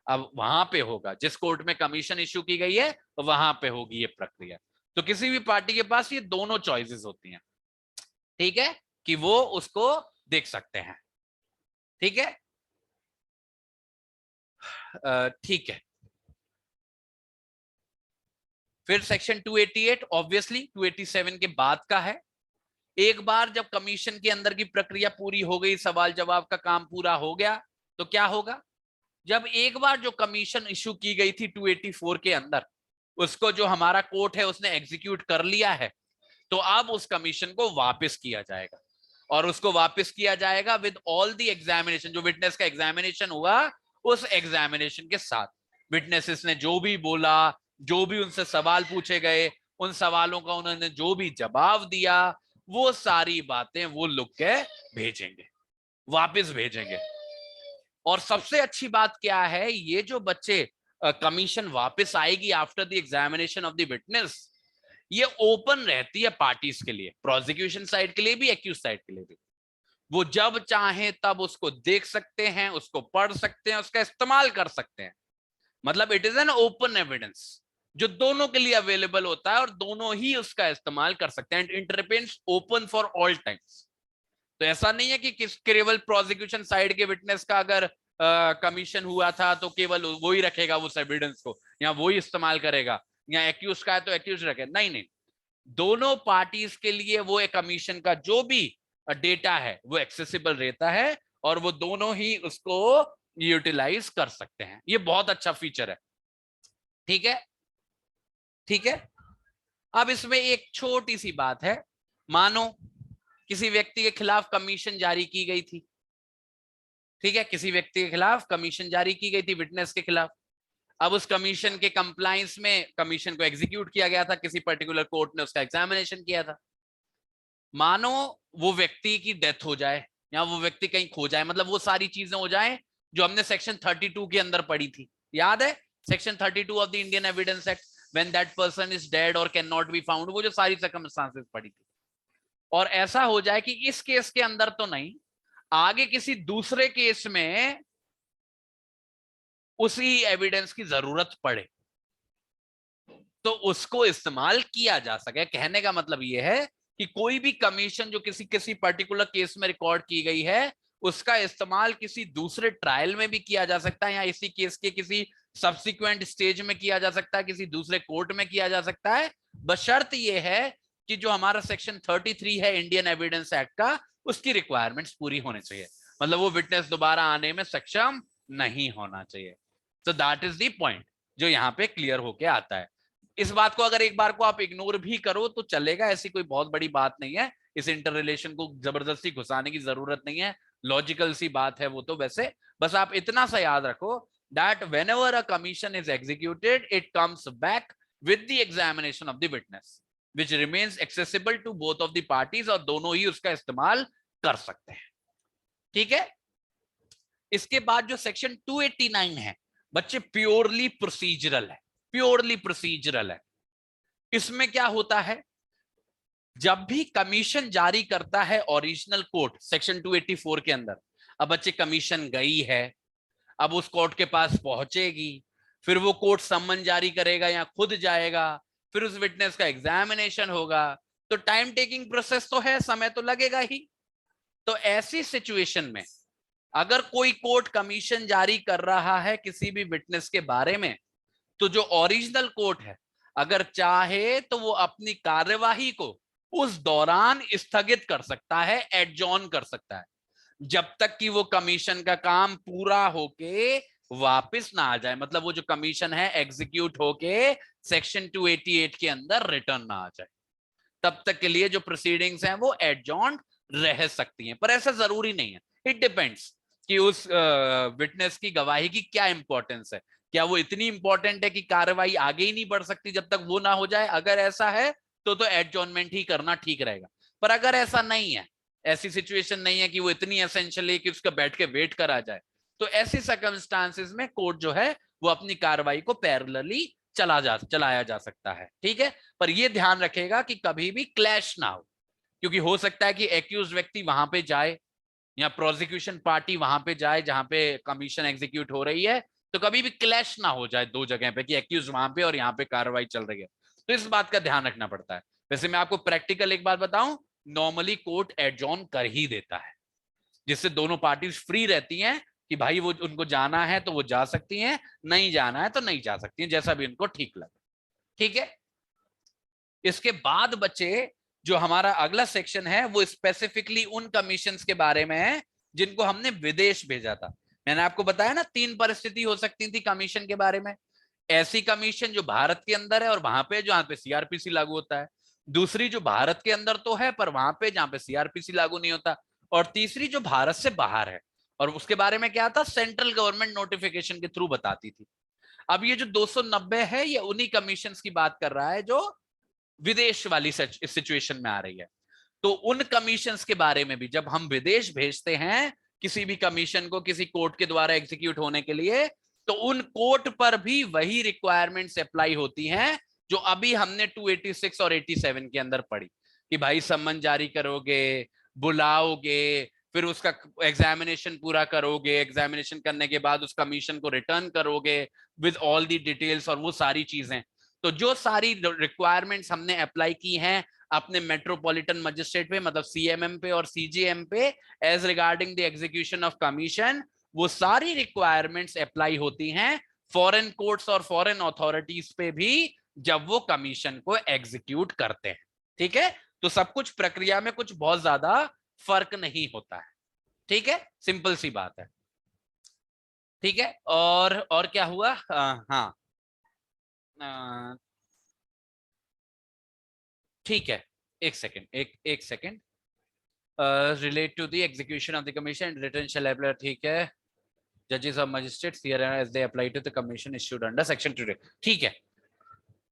अब वहां पे होगा जिस कोर्ट में कमीशन इश्यू की गई है, वहां पे होगी ये प्रक्रिया। तो किसी भी पार्टी के पास ये दोनों चॉइसेस होती हैं, ठीक है, कि वो उसको देख सकते हैं। ठीक है, ठीक है। फिर सेक्शन 288 ऑब्वियसली 287 के बाद का है। एक बार जब कमीशन के अंदर की प्रक्रिया पूरी हो गई, सवाल जवाब का काम पूरा हो गया, तो क्या होगा, जब एक बार जो कमीशन इशू की गई थी 284 के अंदर, उसको जो हमारा कोर्ट है उसने एग्जीक्यूट कर लिया है, तो अब उस कमीशन को वापस किया जाएगा, और उसको वापस किया जाएगा विद ऑल द एग्जामिनेशन, जो विटनेस का एग्जामिनेशन हुआ उस एग्जामिनेशन के साथ, विटनेसेस ने जो भी बोला, जो भी उनसे सवाल पूछे गए, उन सवालों का उन्होंने जो भी जवाब दिया, वो सारी बातें वो लिख के भेजेंगे, वापस भेजेंगे। और सबसे अच्छी बात क्या है, ये जो बच्चे कमीशन वापस आएगी after the examination of the witness, ये ओपन रहती है पार्टीज के लिए, प्रोसिक्यूशन साइड के लिए भी, एक्यूज साइड के लिए भी। वो जब चाहे तब उसको देख सकते हैं, उसको पढ़ सकते हैं, उसका इस्तेमाल कर सकते हैं। मतलब it is an open evidence जो दोनों के लिए अवेलेबल होता है, और दोनों ही उसका इस्तेमाल कर सकते हैं, it remains open for all times. तो ऐसा नहीं है कि केवल प्रोसिक्यूशन साइड के विटनेस का अगर कमीशन हुआ था तो केवल वो ही रखेगा उस एविडेंस को, या वो ही इस्तेमाल करेगा, या एक्यूज का है तो एक्यूज रखे, नहीं नहीं, दोनों पार्टीज के लिए वो एक कमीशन का जो भी डेटा है वो एक्सेसिबल रहता है, और वो दोनों ही उसको यूटिलाइज कर सकते हैं। ये बहुत अच्छा फीचर है। ठीक है, ठीक है। अब इसमें एक छोटी सी बात है, मानो किसी व्यक्ति के खिलाफ कमीशन जारी की गई थी, ठीक है, किसी व्यक्ति के खिलाफ कमीशन जारी की गई थी विटनेस के खिलाफ। अब उस कमीशन के कंप्लायंस में कमीशन को एग्जीक्यूट किया गया था, किसी पर्टिकुलर कोर्ट ने उसका एग्जामिनेशन किया था। मानो वो व्यक्ति की डेथ हो जाए, या वो व्यक्ति कहीं खो जाए, मतलब वो सारी चीजें हो जाए जो हमने सेक्शन 32 के अंदर पढ़ी थी, याद है, section 32 of the Indian evidence act, when that person is dead और कैन नॉट बी फाउंड, वो जो सारी सर्कमस्टांसेस पढ़ी थी। और ऐसा हो जाए कि इस केस के अंदर तो नहीं, आगे किसी दूसरे केस में उसी एविडेंस की जरूरत पड़े, तो उसको इस्तेमाल किया जा सके। कहने का मतलब यह है कि कोई भी कमीशन जो किसी किसी पर्टिकुलर केस में रिकॉर्ड की गई है, उसका इस्तेमाल किसी दूसरे ट्रायल में भी किया जा सकता है, या इसी केस के किसी सब्सिक्वेंट स्टेज में किया जा सकता है, किसी दूसरे कोर्ट में किया जा सकता है, बशर्त यह है कि जो हमारा सेक्शन 33 है इंडियन एविडेंस एक्ट का, उसकी रिक्वायरमेंट्स पूरी होनी चाहिए। मतलब वो विटनेस दोबारा आने में सक्षम नहीं होना चाहिए। तो दैट इज द पॉइंट जो यहाँ पे क्लियर होके आता है। इस बात को अगर एक बार को आप इग्नोर भी करो तो चलेगा, ऐसी कोई बहुत बड़ी बात नहीं है। इस इंटर रिलेशन को जबरदस्ती घुसाने की जरूरत नहीं है, लॉजिकल सी बात है वो तो। वैसे बस आप इतना सा याद रखो that whenever a commission is executed, it comes back with the examination of the witness, which remains accessible to both of the parties, और दोनों ही उसका इस्तेमाल कर सकते हैं। ठीक है। इसके बाद जो सेक्शन 289 है बच्चे, प्योरली प्रोसीजरल है, प्योरली प्रोसीजरल है। इसमें क्या होता है, जब भी कमीशन जारी करता है ओरिजिनल कोर्ट सेक्शन 284 के अंदर, अब बच्चे कमीशन गई है, अब उस कोर्ट के पास पहुंचेगी, फिर वो कोर्ट सम्मन जारी करेगा या खुद जाएगा, फिर उस विटनेस का एग्जामिनेशन होगा, तो टाइम टेकिंग प्रोसेस तो है, समय तो लगेगा ही। तो ऐसी सिचुएशन में अगर कोई कोर्ट कमीशन जारी कर रहा है किसी भी विटनेस के बारे में, तो जो ओरिजिनल कोर्ट है अगर चाहे तो वो अपनी कार्यवाही को उस दौरान स्थगित कर सकता है, एडजॉर्न कर सकता है, जब तक कि वो कमीशन का काम पूरा होके वापस ना आ जाए। मतलब वो जो कमीशन है एग्जीक्यूट होके सेक्शन 288 के अंदर रिटर्न ना आ जाए, तब तक के लिए जो प्रोसीडिंग्स हैं वो एडजॉर्न रह सकती हैं। पर ऐसा जरूरी नहीं है, इट डिपेंड्स कि उस विटनेस की गवाही की क्या इंपॉर्टेंस है। क्या वो इतनी इंपॉर्टेंट है कि कार्रवाई आगे ही नहीं बढ़ सकती जब तक वो ना हो जाए? अगर ऐसा है तो एडजॉर्नमेंट ही करना ठीक रहेगा। पर अगर ऐसा नहीं है, ऐसी सिचुएशन नहीं है कि वो इतनी एसेंशियल है कि उसका बैठ के वेट करा जाए, तो ऐसी सर्कमस्टांसेस में कोर्ट जो है वो अपनी कार्रवाई को पैरेलली चलाया जा सकता है। ठीक है। पर ये ध्यान रखेगा कि कभी भी क्लैश ना हो, क्योंकि हो सकता है कि एक्यूज व्यक्ति वहां पे जाए या प्रोसिक्यूशन पार्टी वहां पे जाए जहां पे कमीशन एग्जीक्यूट हो रही है, तो कभी भी क्लैश ना हो जाए दो जगह पे कि एक्यूज वहां पे और यहाँ पे कार्रवाई चल रही है। तो इस बात का ध्यान रखना पड़ता है। वैसे मैं आपको प्रैक्टिकल एक बात बताऊं, नॉर्मली कोर्ट एडजॉर्न कर ही देता है, जिससे दोनों पार्टीज फ्री रहती हैं कि भाई वो उनको जाना है तो वो जा सकती हैं, नहीं जाना है तो नहीं जा सकती हैं, जैसा भी उनको ठीक लगे। ठीक है। इसके बाद बच्चे जो हमारा अगला सेक्शन है वो स्पेसिफिकली उन कमीशंस के बारे में है जिनको हमने विदेश भेजा था। मैंने आपको बताया ना 3 परिस्थिति हो सकती थी कमीशन के बारे में। ऐसी कमीशन जो भारत के अंदर है और वहां पे जहां पे सीआरपीसी लागू होता है, दूसरी जो भारत के अंदर तो है पर वहां पे जहां पे सीआरपीसी लागू नहीं होता, और तीसरी जो भारत से बाहर है और उसके बारे में क्या था, सेंट्रल गवर्नमेंट नोटिफिकेशन के थ्रू बताती थी। अब ये जो 290 है ये उन्हीं कमीशंस की बात कर रहा है जो विदेश वाली सिचुएशन में आ रही है। तो उन कमीशंस के बारे में भी, जब हम विदेश भेजते हैं किसी भी कमीशन को किसी कोर्ट के द्वारा एग्जीक्यूट होने के लिए, तो उन कोर्ट पर भी वही रिक्वायरमेंट्स अप्लाई होती हैं जो अभी हमने 286 और 87 के अंदर पढ़ी कि भाई सम्मन जारी करोगे, बुलाओगे, फिर उसका एग्जामिनेशन पूरा करोगे, एग्जामिनेशन करने के बाद उस कमीशन को रिटर्न करोगे विद ऑल दी डिटेल्स और वो सारी चीजें। तो जो सारी रिक्वायरमेंट्स हमने अप्लाई की हैं अपने मेट्रोपॉलिटन मजिस्ट्रेट पे, मतलब सीएमएम पे और सीजीएम पे, as regarding the execution of commission, वो सारी रिक्वायरमेंट्स अप्लाई होती हैं फॉरेन कोर्ट्स और फॉरेन अथॉरिटीज पे भी जब वो कमीशन को एग्जीक्यूट करते हैं। ठीक है। तो सब कुछ प्रक्रिया में कुछ बहुत ज्यादा फर्क नहीं होता है। ठीक है, सिंपल सी बात है। ठीक है। और क्या हुआ? हाँ, ठीक है, एक सेकेंड, एक second. Relate to the execution of the commission return shall apply. ठीक है। जजेस और magistrates here as they apply to the commission issued under section 2। ठीक है।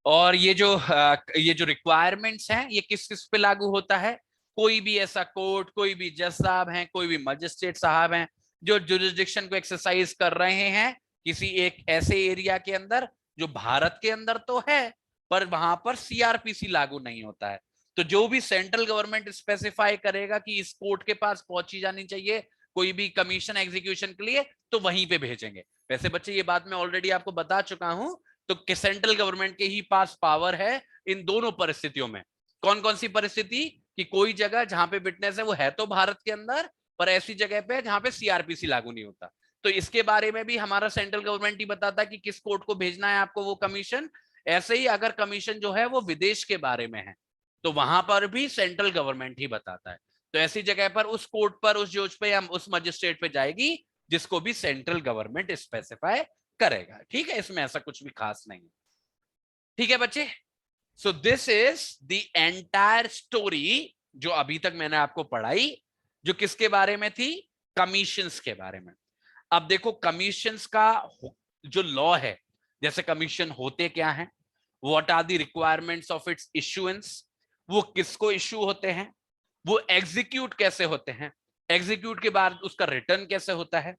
और ये जो रिक्वायरमेंट्स हैं ये किस किस पे लागू होता है? कोई भी ऐसा कोर्ट, कोई भी जज साहब हैं, कोई भी मजिस्ट्रेट साहब हैं जो जुरिस्डिक्शन को एक्सरसाइज कर रहे हैं किसी एक ऐसे एरिया के अंदर जो भारत के अंदर तो है पर वहां पर सीआरपीसी लागू नहीं होता है, तो जो भी सेंट्रल गवर्नमेंट स्पेसिफाई करेगा कि इस कोर्ट के पास पहुंची जानी चाहिए कोई भी कमीशन एग्जीक्यूशन के लिए, तो वहीं पे भेजेंगे। वैसे बच्चे ये बात मैं ऑलरेडी आपको बता चुका हूं तो सेंट्रल गवर्नमेंट के ही पास पावर है इन दोनों परिस्थितियों में। कौन कौन सी परिस्थिति? कि कोई जगह जहां पे विटनेस है तो भारत के अंदर, पर ऐसी जगह पे जहां पे सीआरपीसी लागू नहीं होता, तो इसके बारे में भी हमारा सेंट्रल गवर्नमेंट ही बताता है कि किस कोर्ट को भेजना है आपको वो कमीशन। ऐसे ही अगर कमीशन जो है वो विदेश के बारे में है तो वहां पर भी सेंट्रल गवर्नमेंट ही बताता है। तो ऐसी जगह पर उस कोर्ट पर, उस जज पे या उस मजिस्ट्रेट पे जाएगी जिसको भी सेंट्रल गवर्नमेंट स्पेसिफाई करेगा। ठीक है, इसमें ऐसा कुछ भी खास नहीं है। ठीक है बच्चे, so this is the entire story जो अभी तक मैंने आपको पढ़ाई, जो किसके बारे में थी? कमीशंस के बारे में। अब देखो कमीशंस का जो लॉ है, जैसे कमीशन होते क्या हैं, what are the requirements of its issuance, वो किसको इश्यू होते हैं, वो एग्जीक्यूट कैसे होते हैं, एग्जीक्यूट के बाद उसका रिटर्न कैसे होता है,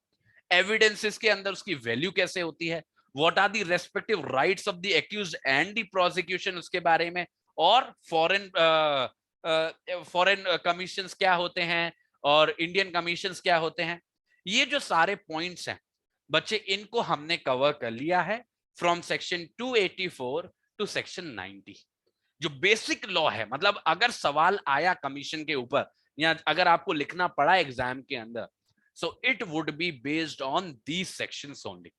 एविडेंसेस के अंदर उसकी वैल्यू कैसे होती है, what are the respective rights of the accused and the prosecution उसके बारे में, और फॉरेन कमीशंस क्या होते हैं और इंडियन कमीशंस क्या होते हैं। ये जो सारे पॉइंट्स हैं बच्चे, इनको हमने कवर कर लिया है फ्रॉम सेक्शन 284 टू सेक्शन 90। जो बेसिक लॉ है, मतलब अगर सवाल आया कमीशन के ऊपर या अगर आपको लिखना पड़ा एग्जाम के अंदर, so it would be based on these sections only.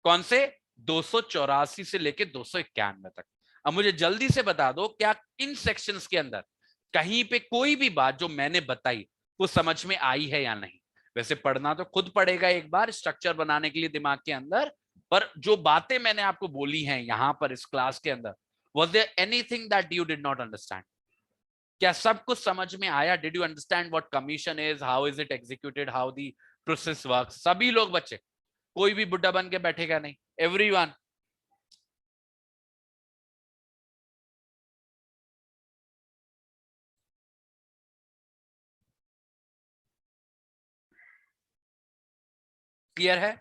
कौन से? 284 से लेके 291 तक। अब मुझे जल्दी से बता दो, क्या इन सेक्शंस के अंदर कहीं पे कोई भी बात जो मैंने बताई वो समझ में आई है या नहीं? वैसे पढ़ना तो खुद पड़ेगा एक बार स्ट्रक्चर बनाने के लिए दिमाग के अंदर, पर जो बातें मैंने आपको बोली हैं यहां पर इस क्लास के अंदर, was there anything that you did not understand? क्या सब कुछ समझ में आया? Did you understand what commission is, how is it executed, how the process works? सभी लोग बच्चे, कोई भी बुड्ढा बन के बैठेगा नहीं, एवरीवन। क्लियर है?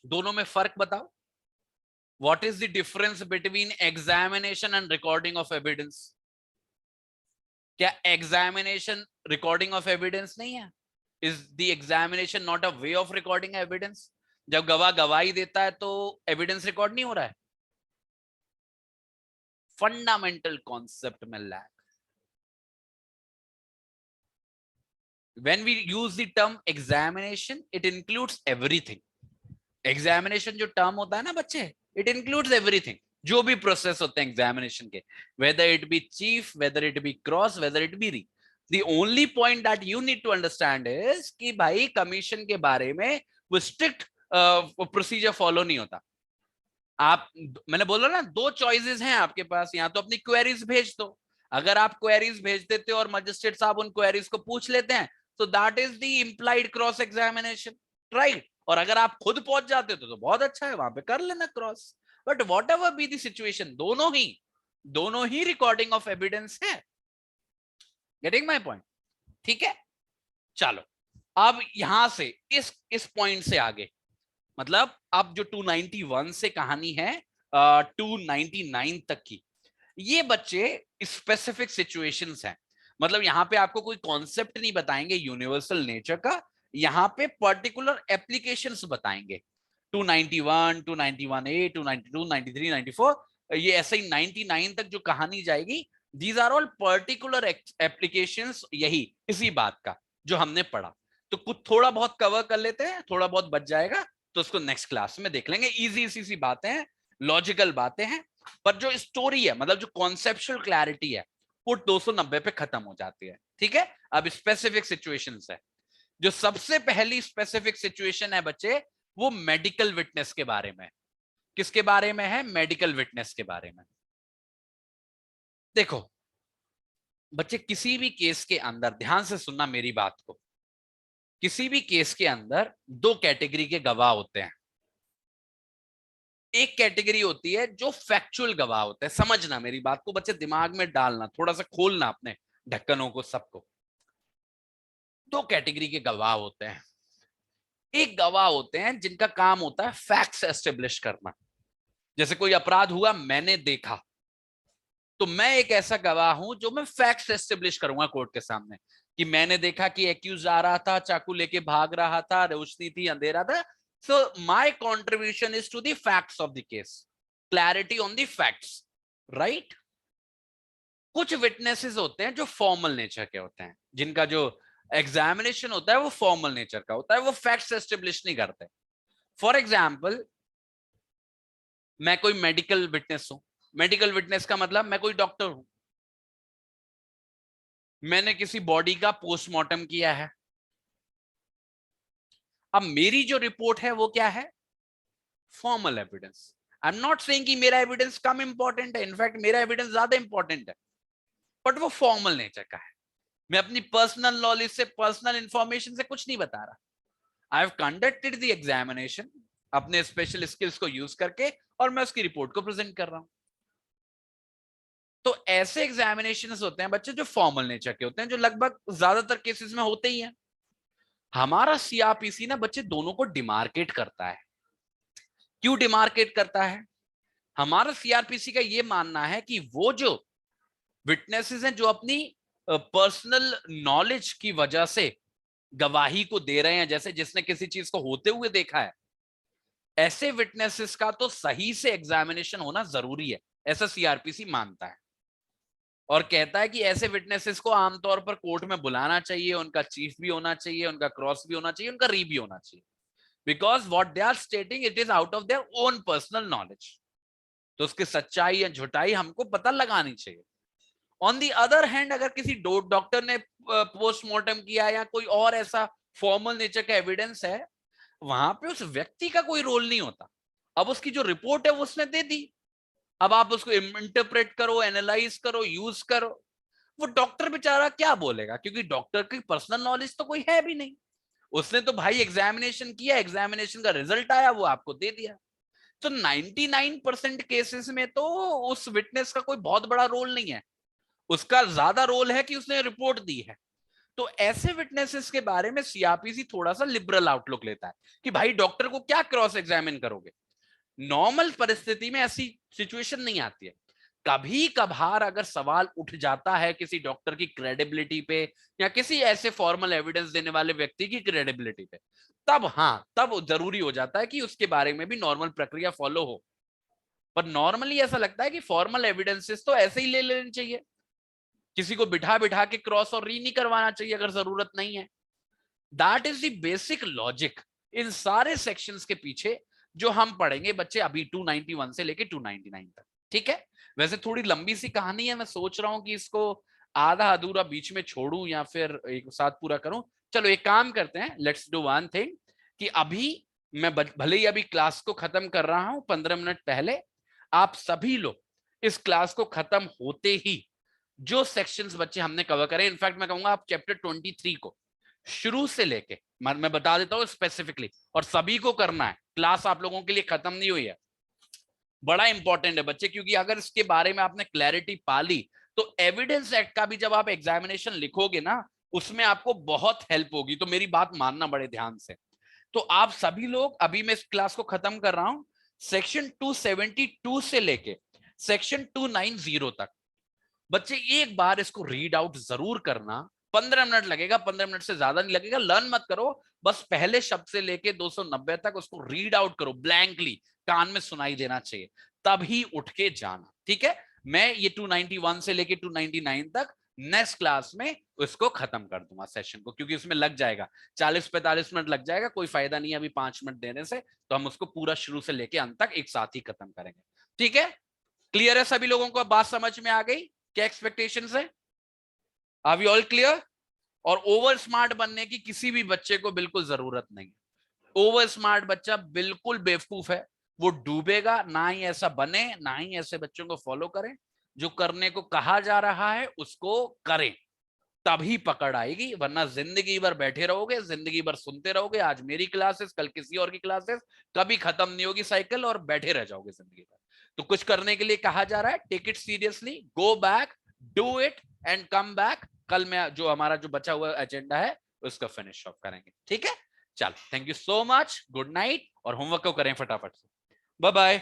दोनों में फर्क बताओ। What is the difference between examination and recording of evidence? क्या एग्जामिनेशन रिकॉर्डिंग ऑफ एविडेंस नहीं है? Is the examination not a way of recording evidence? जब गवाह गवाही देता है तो एविडेंस रिकॉर्ड नहीं हो रहा है? फंडामेंटल कॉन्सेप्ट में lack. When we use the term examination, it includes everything. Examination जो टर्म होता है ना बच्चे, इट इंक्लूड्स एवरीथिंग। जो भी प्रोसेस होते हैं एग्जामिनेशन के, whether it be chief, whether it be cross, whether it be re, the only point that you need to understand is कि भाई कमीशन के बारे में वो स्ट्रिक्ट प्रोसीजर फॉलो नहीं होता। आप, मैंने बोला ना, दो चॉइसेस हैं आपके पास, या तो अपनी क्वेरीज भेज दो। अगर आप क्वेरीज भेज देते हो और मजिस्ट्रेट साहब उन क्वेरीज को पूछ लेते हैं, तो that is the implied cross examination, right? और अगर आप खुद पहुंच जाते हो तो बहुत अच्छा है, वहां पे कर लेना cross. But what ever be the situation, दोनों ही रिकॉर्डिंग ऑफ एविडेंस है। Getting my point? ठीक है, चलो अब यहां से इस पॉइंट से आगे, मतलब अब जो 291 से कहानी है 299 तक की, ये बच्चे स्पेसिफिक सिचुएशंस हैं। मतलब यहाँ पे आपको कोई कॉन्सेप्ट नहीं बताएंगे यूनिवर्सल नेचर का, यहाँ पे पर्टिकुलर एप्लीकेशंस बताएंगे। 291, 291A, 292, 93, 94, ये ऐसे ही 99 तक जो कहानी जाएगी, these are all particular applications, यही इसी बात का जो हमने पढ़ा। तो कुछ थोड़ा बहुत कवर कर लेते हैं, थोड़ा बहुत बच जाएगा तो उसको नेक्स्ट क्लास में देख लेंगे। इजी सी बातें हैं, लॉजिकल बातें हैं, पर जो स्टोरी है, मतलब जो कॉन्सेप्चुअल क्लैरिटी है, वो 290 पे खत्म हो जाती है। ठीक है, अब स्पेसिफिक सिचुएशंस है। जो सबसे पहली स्पेसिफिक सिचुएशन है बच्चे, वो मेडिकल विटनेस के बारे में। किसके बारे में है? मेडिकल विटनेस के बारे में। देखो बच्चे, किसी भी केस के अंदर ध्यान से सुनना मेरी बात को, किसी भी केस के अंदर दो कैटेगरी के गवाह होते हैं। एक कैटेगरी होती है जो फैक्चुअल गवाह होते हैं। समझना मेरी बात को बच्चे, दिमाग में डालना, थोड़ा सा खोलना अपने ढक्कनों को, सबको। दो कैटेगरी के गवाह होते हैं। एक गवाह होते हैं जिनका काम होता है फैक्ट्स एस्टेब्लिश करना। जैसे कोई अपराध हुआ, मैंने देखा, तो मैं एक ऐसा गवाह हूं जो मैं फैक्ट्स एस्टेब्लिश करूंगा कोर्ट के सामने कि मैंने देखा कि एक्यूज आ रहा था, चाकू लेके भाग रहा था, रोशनी थी, अंधेरा था. So my contribution is to the facts of the case, clarity on the facts, right. कुछ विटनेसेस होते हैं जो फॉर्मल नेचर के होते हैं, जिनका जो एग्जामिनेशन होता है वो फॉर्मल नेचर का होता है, वो फैक्ट्स एस्टेब्लिश नहीं करते. फॉर एग्जाम्पल, मैं कोई मेडिकल विटनेस हूं. मेडिकल विटनेस का मतलब मैं कोई डॉक्टर हूं, मैंने किसी बॉडी का पोस्टमार्टम किया है. अब मेरी जो रिपोर्ट है वो क्या है? Formal evidence. I am not saying कि मेरा एविडेंस कम इंपॉर्टेंट है, इनफैक्ट मेरा एविडेंस ज्यादा इंपॉर्टेंट है, बट वो फॉर्मल नेचर का है. मैं अपनी पर्सनल नॉलेज से, पर्सनल इंफॉर्मेशन से कुछ नहीं बता रहा. I have conducted the examination अपने स्पेशल स्किल्स को यूज करके, और मैं उसकी रिपोर्ट को प्रेजेंट कर रहा हूं. तो ऐसे एग्जामिनेशंस होते हैं बच्चे जो फॉर्मल नेचर के होते हैं, जो लगभग ज्यादातर केसेस में होते ही हैं. हमारा सीआरपीसी ना बच्चे दोनों को डिमार्केट करता है. क्यों डिमार्केट करता है? हमारा सीआरपीसी का ये मानना है कि वो जो विटनेसेस हैं जो अपनी पर्सनल नॉलेज की वजह से गवाही को दे रहे हैं, जैसे जिसने किसी चीज को होते हुए देखा है, ऐसे विटनेसेस का तो सही से एग्जामिनेशन होना जरूरी है, ऐसा सीआरपीसी मानता है. और कहता है कि ऐसे विटनेसेस को आमतौर पर कोर्ट में बुलाना चाहिए, उनका चीफ भी होना चाहिए, उनका क्रॉस भी होना चाहिए, उनका री भी होना चाहिए, because what they are stating it is out of their own personal knowledge. तो उसकी सच्चाई या झुटाई हमको पता लगानी चाहिए. ऑन दी अदर हैंड, अगर किसी डॉक्टर ने पोस्टमार्टम किया या कोई और ऐसा फॉर्मल नेचर का एविडेंस है, वहां पे उस व्यक्ति का कोई रोल नहीं होता. अब उसकी जो रिपोर्ट है वो उसने दे दी, अब आप उसको इंटरप्रेट करो, एनालाइज करो, यूज करो. वो डॉक्टर बेचारा क्या बोलेगा, क्योंकि डॉक्टर की पर्सनल नॉलेज तो कोई है भी नहीं. उसने तो भाई एग्जामिनेशन किया, एग्जामिनेशन का रिजल्ट आया, वो आपको दे दिया. तो 99% केसेस में तो उस विटनेस का कोई बहुत बड़ा रोल नहीं है, उसका ज्यादा रोल है कि उसने रिपोर्ट दी है. तो ऐसे विटनेसेस के बारे में सीआरपीसी थोड़ा सा लिबरल आउटलुक लेता है कि भाई डॉक्टर को क्या क्रॉस एग्जामिन करोगे. नॉर्मल परिस्थिति में ऐसी सिचुएशन नहीं आती है. कभी कभार अगर सवाल उठ जाता है किसी डॉक्टर की क्रेडिबिलिटी पे, या किसी ऐसे फॉर्मल एविडेंस देने वाले व्यक्ति की क्रेडिबिलिटी पे, तब हाँ, तब जरूरी हो जाता है कि उसके बारे में भी नॉर्मल प्रक्रिया फॉलो हो. पर नॉर्मली ऐसा लगता है कि फॉर्मल एविडेंसेस तो ऐसे ही ले लेने चाहिए, किसी को बिठा बिठा के क्रॉस और री नहीं करवाना चाहिए अगर जरूरत नहीं है. That is the basic logic in सारे सेक्शंस के पीछे जो हम पढ़ेंगे बच्चे अभी 291 से लेके 299 तक. ठीक है, वैसे थोड़ी लंबी सी कहानी है, मैं सोच रहा हूं कि इसको आधा अधूरा बीच में छोड़ूं या फिर एक साथ पूरा करूं. चलो एक काम करते हैं, लेट्स डू वन थिंग, कि अभी मैं भले ही अभी क्लास को खत्म कर रहा हूं 15 मिनट पहले, आप सभी लोग इस क्लास को खत्म होते ही जो सेक्शंस बच्चे हमने कवर करे, इनफैक्ट मैं कहूंगा आप चैप्टर 23 को शुरू से लेके, मैं बता देता हूं स्पेसिफिकली, और सभी को करना है, क्लास आप लोगों के लिए खत्म नहीं हुई है, बड़ा इंपॉर्टेंट है बच्चे, क्योंकि अगर इसके बारे में आपने क्लैरिटी पा ली तो एविडेंस एक्ट का भी जब आप एग्जामिनेशन लिखोगे ना, उसमें आपको बहुत हेल्प होगी. तो मेरी बात मानना बड़े ध्यान से. तो आप सभी लोग, अभी मैं इस क्लास को खत्म कर रहा हूं, सेक्शन 272 से लेके सेक्शन 290 तक बच्चे एक बार इसको रीड आउट जरूर करना. 15 मिनट लगेगा, 15 मिनट से ज्यादा नहीं लगेगा. लर्न मत करो, बस पहले शब्द से लेके 290 तक उसको रीड आउट करो ब्लैंकली, कान में सुनाई देना चाहिए, तभी उठ के जाना. ठीक है, मैं ये 291 से लेके 299 तक नेक्स्ट क्लास में उसको खत्म कर दूंगा सेशन को, क्योंकि उसमें लग जाएगा 40-45 मिनट लग जाएगा, कोई फायदा नहीं है अभी 5 मिनट देने से. तो हम उसको पूरा शुरू से लेके अंत तक एक साथ ही खत्म करेंगे. ठीक है, क्लियर है सभी लोगों को? बात समझ में आ गई? क्या एक्सपेक्टेशंस है? Are we all clear? और ओवर स्मार्ट बनने की किसी भी बच्चे को बिल्कुल जरूरत नहीं. ओवर स्मार्ट बच्चा बिल्कुल बेवकूफ है, वो डूबेगा. ना ही ऐसा बने, ना ही ऐसे बच्चों को फॉलो करें. जो करने को कहा जा रहा है उसको करें, तभी पकड़ आएगी, वरना जिंदगी भर बैठे रहोगे, जिंदगी भर सुनते रहोगे, आज मेरी क्लासेस, कल किसी और की क्लासेस, कभी खत्म नहीं होगी साइकिल, और बैठे रह जाओगे जिंदगी भर. तो कुछ करने के लिए कहा जा रहा है, take it seriously, go back, do it and come back. कल में जो हमारा जो बचा हुआ एजेंडा है उसको फिनिश ऑफ करेंगे. ठीक है, चलो, thank you so much, good night, और होमवर्क को करें फटाफट से. Bye bye.